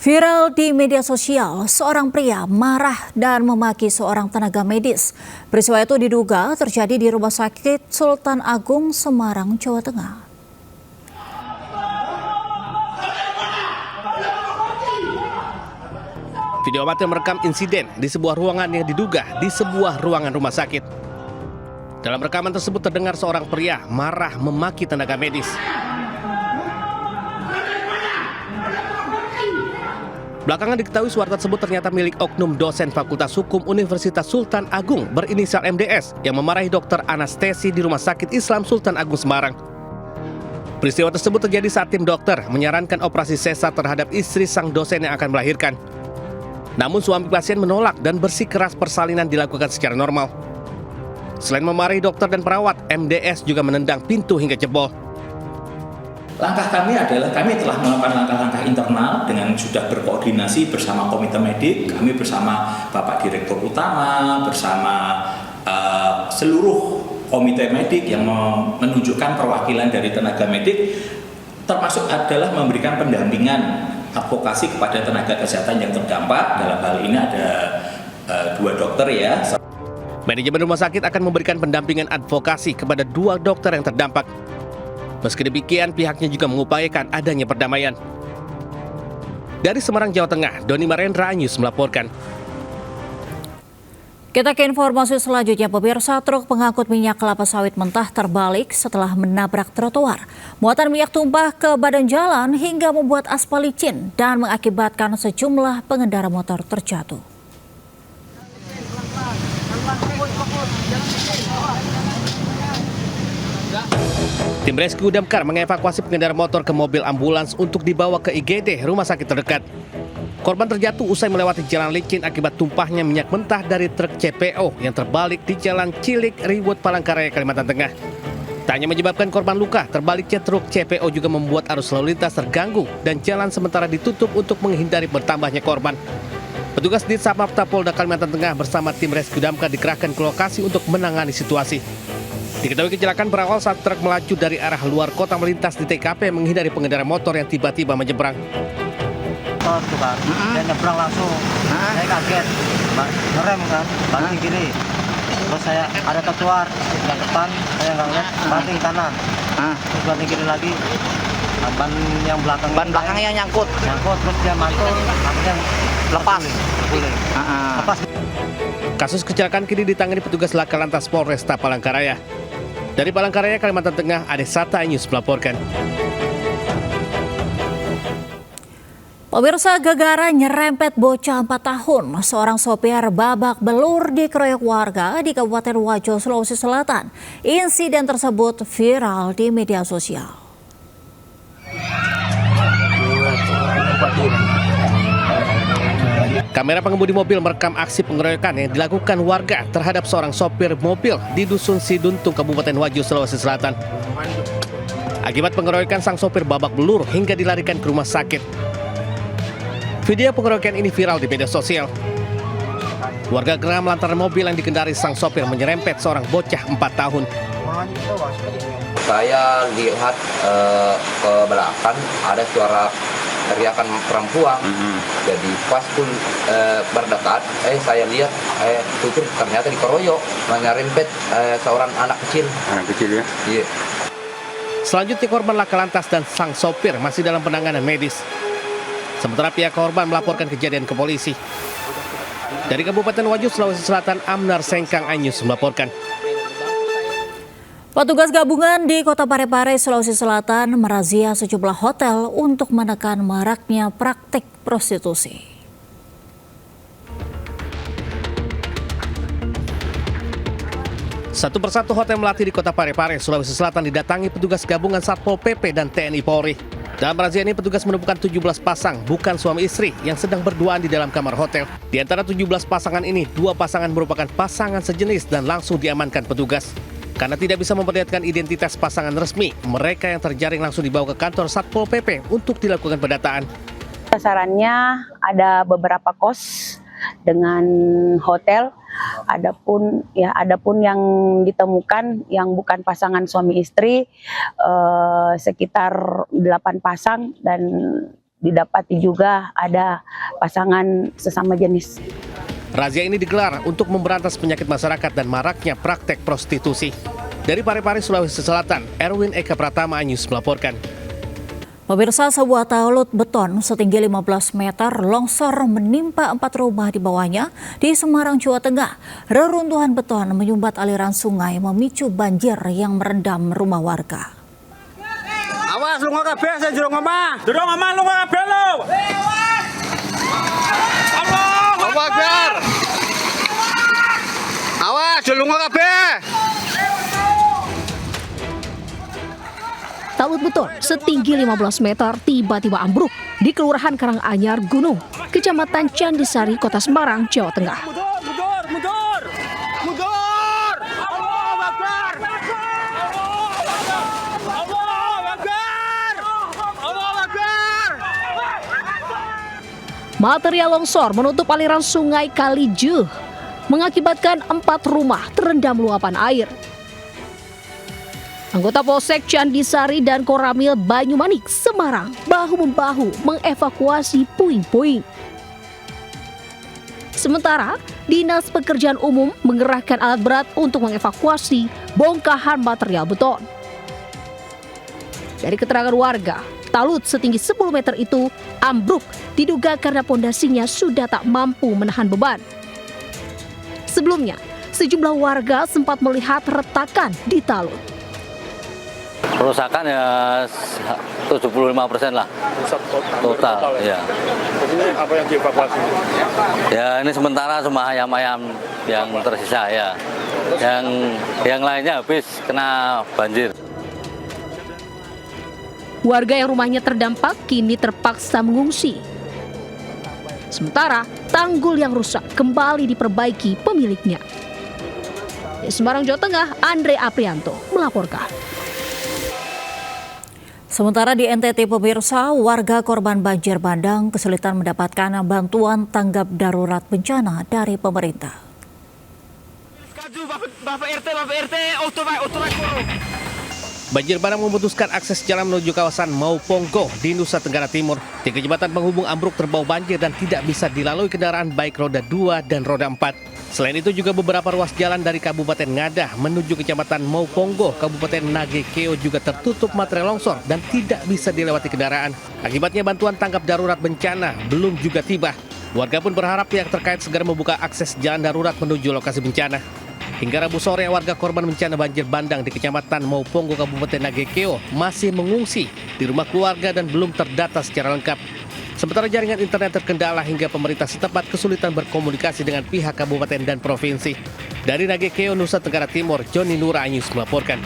Viral di media sosial, seorang pria marah dan memaki seorang tenaga medis. Peristiwa itu diduga terjadi di Rumah Sakit Sultan Agung, Semarang, Jawa Tengah. Video amatir merekam insiden di sebuah ruangan yang diduga di sebuah ruangan rumah sakit. Dalam rekaman tersebut terdengar seorang pria marah memaki tenaga medis. Belakangan diketahui suara tersebut ternyata milik oknum dosen Fakultas Hukum Universitas Sultan Agung berinisial MDS yang memarahi dokter anestesi di Rumah Sakit Islam Sultan Agung Semarang. Peristiwa tersebut terjadi saat tim dokter menyarankan operasi sesar terhadap istri sang dosen yang akan melahirkan. Namun suami pasien menolak dan bersikeras persalinan dilakukan secara normal. Selain memarahi dokter dan perawat, MDS juga menendang pintu hingga jebol. Langkah kami adalah kami telah melakukan langkah-langkah internal dengan sudah berkoordinasi bersama komite medik, kami bersama Bapak Direktur Utama, bersama seluruh komite medik yang menunjukkan perwakilan dari tenaga medik, termasuk adalah memberikan pendampingan advokasi kepada tenaga kesehatan yang terdampak. Dalam hal ini ada 2 dokter ya. Manajemen rumah sakit akan memberikan pendampingan advokasi kepada 2 dokter yang terdampak. Meski demikian, pihaknya juga mengupayakan adanya perdamaian. Dari Semarang, Jawa Tengah, Doni Marendra News melaporkan. Kita ke informasi selanjutnya, pemirsa. Truk pengangkut minyak kelapa sawit mentah terbalik setelah menabrak trotoar. Muatan minyak tumpah ke badan jalan hingga membuat aspal licin dan mengakibatkan sejumlah pengendara motor terjatuh. Tim rescue damkar mengevakuasi pengendara motor ke mobil ambulans untuk dibawa ke IGD rumah sakit terdekat. Korban terjatuh usai melewati jalan licin akibat tumpahnya minyak mentah dari truk CPO yang terbalik di Jalan Cilik, Riwut, Palangkaraya, Kalimantan Tengah. Tak hanya menyebabkan korban luka, terbaliknya truk CPO juga membuat arus lalu lintas terganggu dan jalan sementara ditutup untuk menghindari bertambahnya korban. Petugas Ditsamapta Polda Kalimantan Tengah bersama tim rescue damkar dikerahkan ke lokasi untuk menangani situasi. Diketahui kecelakaan berawal saat truk melaju dari arah luar kota melintas di TKP menghindari pengendara motor yang tiba-tiba menyeberang. Dia nyebrang langsung, saya kaget, ngerem kan, banting kiri. Terus saya ada trotoar yang depan, saya nggak lihat, banting kanan. Terus banting kiri lagi, ban yang belakang. Ban belakangnya nyangkut, terus dia mantul, akhirnya lepas. Lepas. Kasus kecelakaan kini ditangani petugas Laka Lantas Polresta Palangkaraya. Dari Palangkaraya, Kalimantan Tengah, Adesata News melaporkan. Pemirsa, gegara nyerempet bocah 4 tahun. Seorang sopir babak belur dikeroyok warga di Kabupaten Wajo, Sulawesi Selatan. Insiden tersebut viral di media sosial. Kamera pengemudi mobil merekam aksi pengeroyokan yang dilakukan warga terhadap seorang sopir mobil di Dusun Siduntung, Kabupaten Wajo, Sulawesi Selatan. Akibat pengeroyokan, sang sopir babak belur hingga dilarikan ke rumah sakit. Video pengeroyokan ini viral di media sosial. Warga geram lantaran mobil yang dikendari sang sopir menyerempet seorang bocah 4 tahun. Saya lihat ke belakang ada suara teriakan perempuan. Jadi pas pun berdekat, saya lihat tutur ternyata dikeroyok, menyerempet seorang anak kecil. Anak kecil ya? Iya. Selanjutnya korban laka lantas dan sang sopir masih dalam penanganan medis. Sementara pihak korban melaporkan kejadian ke polisi. Dari Kabupaten Wajo, Sulawesi Selatan, Amnar Sengkang Anyus melaporkan. Petugas gabungan di Kota Parepare, Sulawesi Selatan merazia sejumlah hotel untuk menekan maraknya praktik prostitusi. Satu persatu hotel melati di Kota Parepare, Sulawesi Selatan didatangi petugas gabungan Satpol PP dan TNI Polri. Dalam razia ini petugas menemukan 17 pasang bukan suami istri yang sedang berduaan di dalam kamar hotel. Di antara 17 pasangan ini, 2 pasangan merupakan pasangan sejenis dan langsung diamankan petugas. Karena tidak bisa memperlihatkan identitas pasangan resmi, mereka yang terjaring langsung dibawa ke kantor Satpol PP untuk dilakukan pendataan. Sasarannya ada beberapa kos dengan hotel. Adapun yang ditemukan yang bukan pasangan suami istri sekitar 8 pasang dan didapati juga ada pasangan sesama jenis. Razia ini digelar untuk memberantas penyakit masyarakat dan maraknya praktek prostitusi. Dari Parepare, Sulawesi Selatan, Erwin Eka Pratama, News melaporkan. Pemirsa, sebuah talut beton setinggi 15 meter longsor menimpa 4 rumah di bawahnya di Semarang, Jawa Tengah. Reruntuhan beton menyumbat aliran sungai memicu banjir yang merendam rumah warga. Awas lunga kabeh sing jero omah. Jero omah lunga kabeh lho. Allahu Akbar. Awas lunga kabeh. Talut beton setinggi 15 meter tiba-tiba ambruk di Kelurahan Karanganyar Gunung, Kecamatan Candisari, Kota Semarang, Jawa Tengah. Mundur. Allahu Akbar. Allahu Akbar. Material longsor menutup aliran sungai Kalijuh, mengakibatkan 4 rumah terendam luapan air. Anggota Polsek Candisari dan Koramil Banyumanik, Semarang, bahu-membahu mengevakuasi puing-puing. Sementara, Dinas Pekerjaan Umum mengerahkan alat berat untuk mengevakuasi bongkahan material beton. Dari keterangan warga, talut setinggi 10 meter itu ambruk diduga karena pondasinya sudah tak mampu menahan beban. Sebelumnya, sejumlah warga sempat melihat retakan di talut. Kerusakan ya 75% lah. Total. Ya. Ini apa yang dievakuasi? Ya ini sementara cuma ayam-ayam yang tersisa ya. Yang lainnya habis kena banjir. Warga yang rumahnya terdampak kini terpaksa mengungsi. Sementara tanggul yang rusak kembali diperbaiki pemiliknya. Di Semarang, Jawa Tengah, Andre Aprianto melaporkan. Sementara di NTT, pemirsa, warga korban banjir bandang kesulitan mendapatkan bantuan tanggap darurat bencana dari pemerintah. Banjir bandang memutuskan akses jalan menuju kawasan Mauponggo di Nusa Tenggara Timur. 3 jembatan penghubung ambruk terbawa banjir dan tidak bisa dilalui kendaraan baik roda 2 dan roda 4. Selain itu juga beberapa ruas jalan dari Kabupaten Ngadah menuju Kecamatan Mauponggo, Kabupaten Nagekeo juga tertutup material longsor dan tidak bisa dilewati kendaraan. Akibatnya bantuan tanggap darurat bencana belum juga tiba. Warga pun berharap pihak terkait segera membuka akses jalan darurat menuju lokasi bencana. Hingga Rabu sore, warga korban bencana banjir bandang di Kecamatan Mauponggo, Kabupaten Nagekeo masih mengungsi di rumah keluarga dan belum terdata secara lengkap. Sementara jaringan internet terkendala hingga pemerintah setempat kesulitan berkomunikasi dengan pihak kabupaten dan provinsi. Dari Nagekeo, Nusa Tenggara Timur, Joni Nura, News melaporkan.